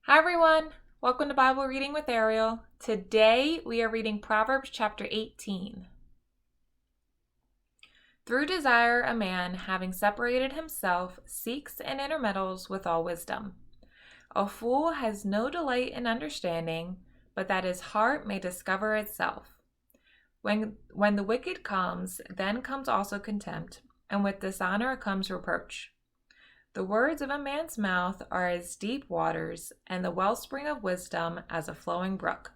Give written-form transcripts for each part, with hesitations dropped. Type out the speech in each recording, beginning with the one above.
Hi everyone, welcome to Bible Reading with Ariel. Today we are reading Proverbs chapter 18. Through desire a man, having separated himself, seeks and intermeddles with all wisdom. A fool has no delight in understanding, but that his heart may discover itself. When the wicked comes, then comes also contempt, and with dishonor comes reproach. The words of a man's mouth are as deep waters, and the wellspring of wisdom as a flowing brook.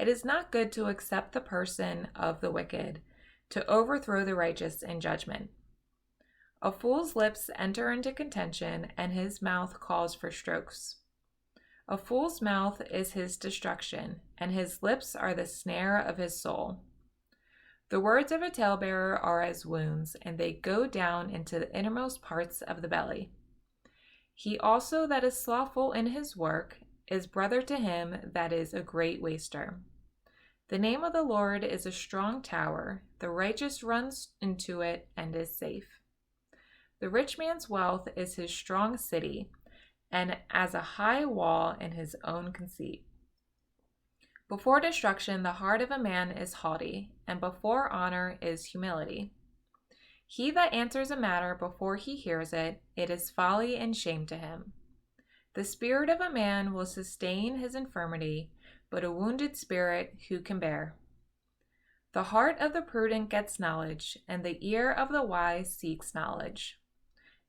It is not good to accept the person of the wicked, to overthrow the righteous in judgment. A fool's lips enter into contention, and his mouth calls for strokes. A fool's mouth is his destruction, and his lips are the snare of his soul. The words of a talebearer are as wounds, and they go down into the innermost parts of the belly. He also that is slothful in his work is brother to him that is a great waster. The name of the Lord is a strong tower. The righteous runs into it and is safe. The rich man's wealth is his strong city, and as a high wall in his own conceit. Before destruction, the heart of a man is haughty, and before honor is humility. He that answers a matter before he hears it, it is folly and shame to him. The spirit of a man will sustain his infirmity, but a wounded spirit who can bear? The heart of the prudent gets knowledge, and the ear of the wise seeks knowledge.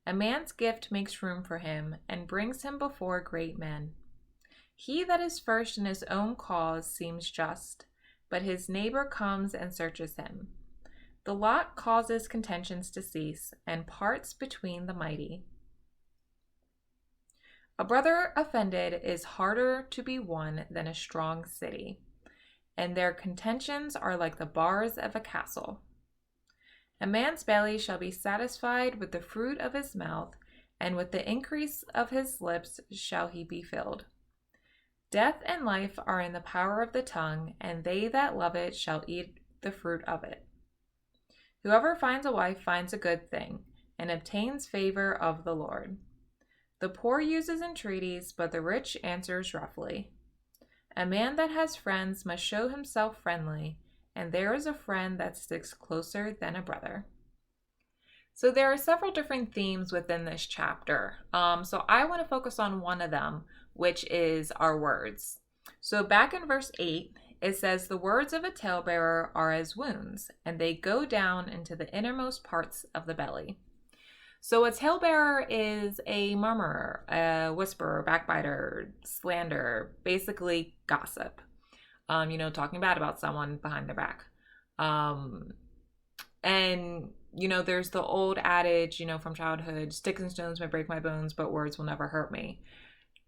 A man's gift makes room for him, and brings him before great men. He that is first in his own cause seems just, but his neighbor comes and searches him. The lot causes contentions to cease, and parts between the mighty. A brother offended is harder to be won than a strong city, and their contentions are like the bars of a castle. A man's belly shall be satisfied with the fruit of his mouth, and with the increase of his lips shall he be filled. Death and life are in the power of the tongue, and they that love it shall eat the fruit of it. Whoever finds a wife finds a good thing, and obtains favor of the Lord. The poor uses entreaties, but the rich answers roughly. A man that has friends must show himself friendly, and there is a friend that sticks closer than a brother. So there are several different themes within this chapter. So I want to focus on one of them, which is our words. So back in verse 8, it says, the words of a talebearer are as wounds, and they go down into the innermost parts of the belly. So a talebearer is a murmurer, a whisperer, backbiter, slanderer, basically gossip. Talking bad about someone behind their back. There's the old adage, from childhood, sticks and stones may break my bones, but words will never hurt me.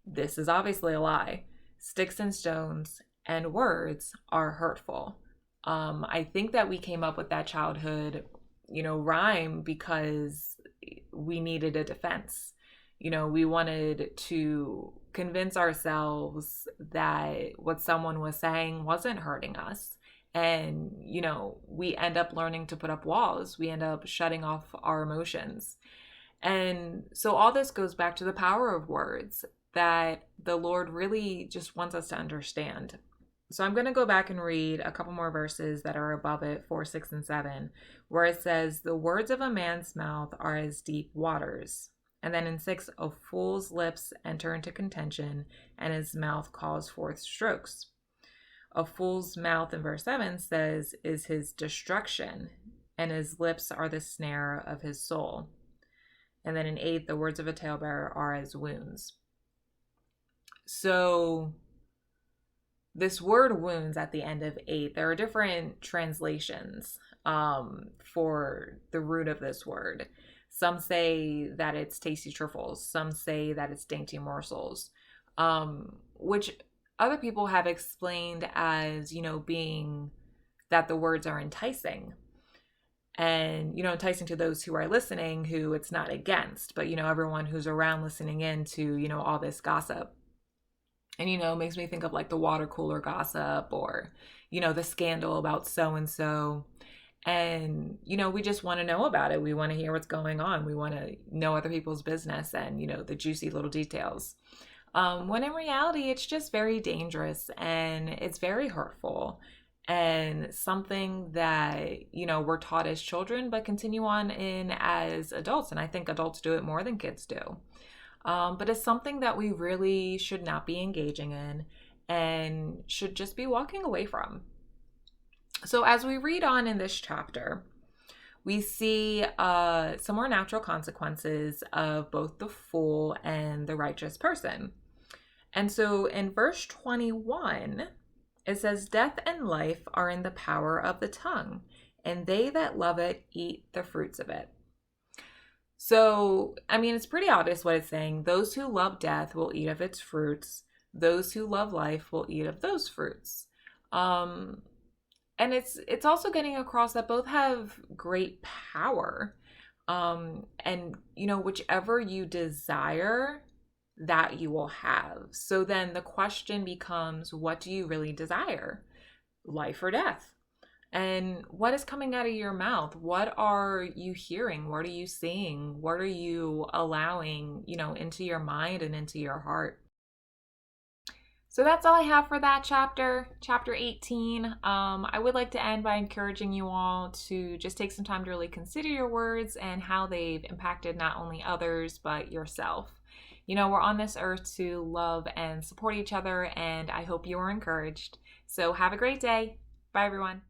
This is obviously a lie. Sticks and stones and words are hurtful. I think that we came up with that childhood, rhyme because we needed a defense. We wanted to convince ourselves that what someone was saying wasn't hurting us. And, we end up learning to put up walls. We end up shutting off our emotions. And so all this goes back to the power of words that the Lord really just wants us to understand. So I'm going to go back and read a couple more verses that are above it, 4, 6, and 7, where it says, the words of a man's mouth are as deep waters. And then in 6, a fool's lips enter into contention, and his mouth calls forth strokes. A fool's mouth, in verse 7, says, is his destruction, and his lips are the snare of his soul. And then in 8, the words of a talebearer are as wounds. So this word wounds at the end of 8, there are different translations for the root of this word. Some say that it's tasty truffles. Some say that it's dainty morsels, which other people have explained as, being that the words are enticing. And, enticing to those who are listening, who it's not against, but, everyone who's around listening in to, all this gossip. And, makes me think of like the water cooler gossip or, the scandal about so-and-so. And, we just want to know about it. We want to hear what's going on. We want to know other people's business and, the juicy little details. when in reality, it's just very dangerous and it's very hurtful and something that, we're taught as children, but continue on in as adults. And I think adults do it more than kids do. But it's something that we really should not be engaging in and should just be walking away from. So as we read on in this chapter, we see some more natural consequences of both the fool and the righteous person. And so in verse 21, it says, "Death and life are in the power of the tongue, and they that love it eat the fruits of it." So, it's pretty obvious what it's saying. Those who love death will eat of its fruits. Those who love life will eat of those fruits. And it's also getting across that both have great power. And whichever you desire, that you will have. So then the question becomes, what do you really desire? Life or death? And what is coming out of your mouth? What are you hearing? What are you seeing? What are you allowing, into your mind and into your heart? So that's all I have for that chapter, chapter 18. I would like to end by encouraging you all to just take some time to really consider your words and how they've impacted not only others, but yourself. We're on this earth to love and support each other, and I hope you are encouraged. So have a great day. Bye, everyone.